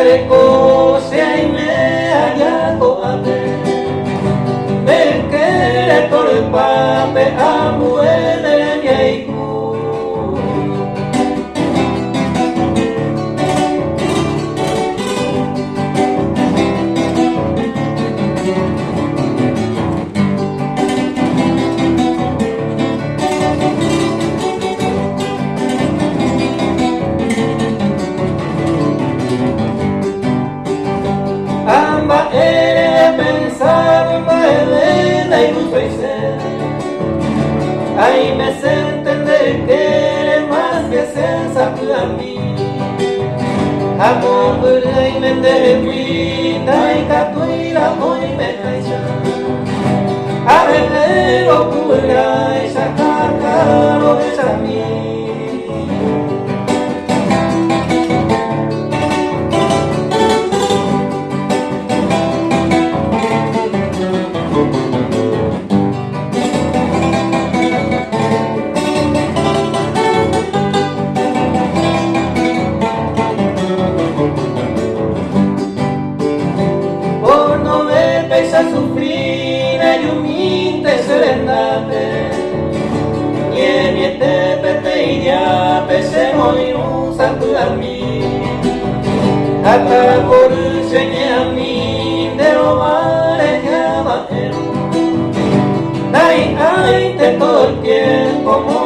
Areko se me haya coape, me quiere todo el pape a muere mi aiku. Amba ere pensar Elena y no soy ser. Ahí me sé entender que eres más que sensación a mí. Amor y me derrita y catuira hoy me cacha. A ver lo cura y sacar lo de a mí. A sufrir hay un inte serenate y mi te pete y ya pese hoy un santo a mí hasta por enseñar a mí de lo vale que amatero ay ay te todo el tiempo